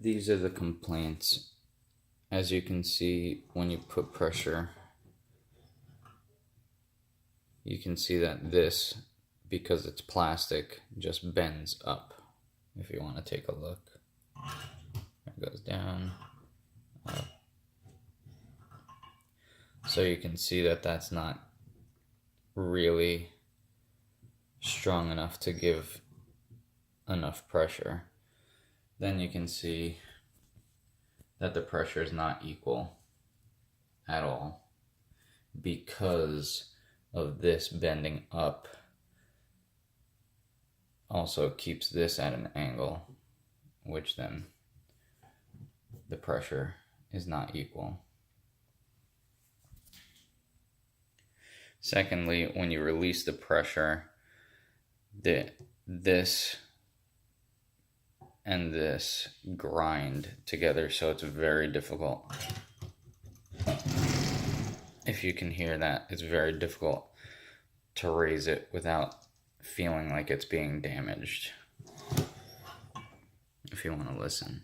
These are the complaints. As you can see, when you put pressure, you can see that this, because it's plastic, just bends up. If you want to take a look, it goes down, up. So you can see that that's not really strong enough to give enough pressure. Then you can see that the pressure is not equal at all because of this bending up. Also keeps this at an angle, which then the pressure is not equal. Secondly, when you release the pressure, this and this grind together, so it's very difficult. If you can hear that, it's very difficult to raise it without feeling like it's being damaged. If you want to listen.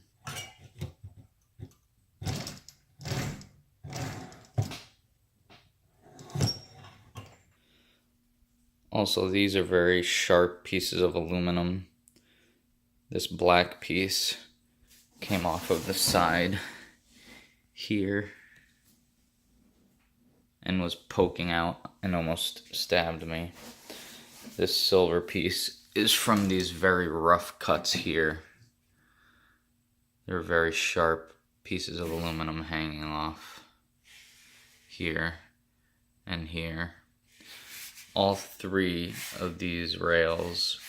Also, these are very sharp pieces of aluminum. This black piece came off of the side here and was poking out and almost stabbed me. This silver piece is from these very rough cuts here. They're very sharp pieces of aluminum hanging off here and here. All three of these rails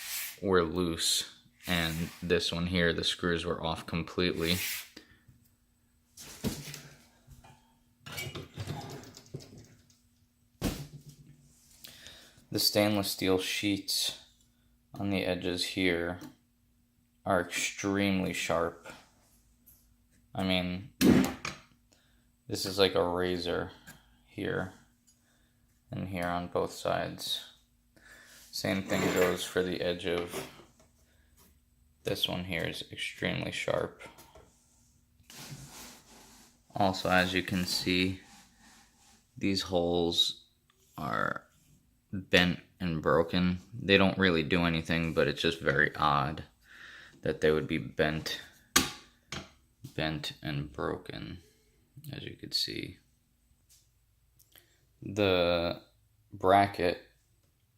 were loose, and this one here, the screws were off completely. The stainless steel sheets on the edges here are extremely sharp. I mean, this is like a razor here and here on both sides. Same thing goes for the edge of this one here, is extremely sharp. Also, as you can see, these holes are bent and broken. They don't really do anything, but it's just very odd that they would be bent and broken, as you could see. The bracket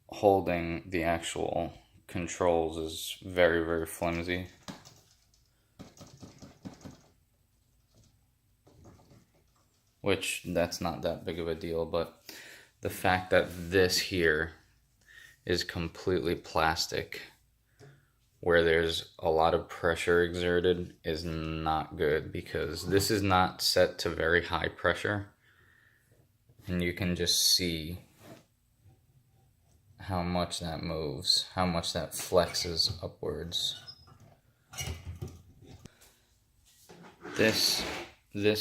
holding the actual controls is very, very flimsy. Which, that's not that big of a deal, but the fact that this here is completely plastic, where there's a lot of pressure exerted, is not good, because this is not set to very high pressure, and you can just see how much that moves, how much that flexes upwards. This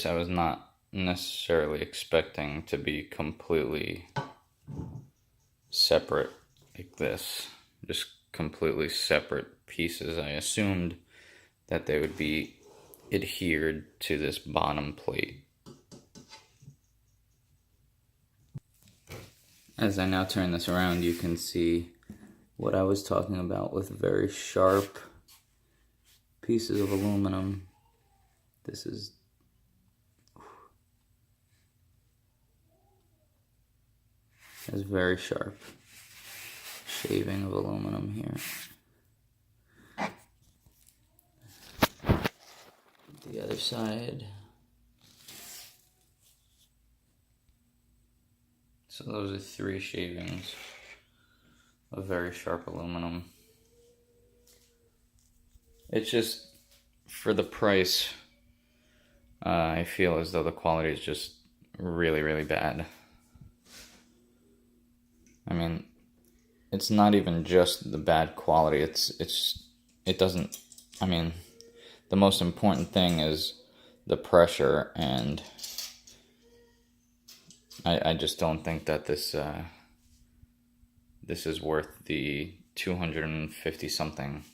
I was not necessarily expecting to be completely separate like this, just completely separate pieces. I assumed that they would be adhered to this bottom plate. As I now turn this around, you can see what I was talking about with very sharp pieces of aluminum. This is very sharp shaving of aluminum here. The other side. So those are 3 shavings of very sharp aluminum. It's just, for the price, I feel as though the quality is just really, really bad. I mean, it's not even just the bad quality, it doesn't, I mean, the most important thing is the pressure, and I just don't think that this is worth the $250 something.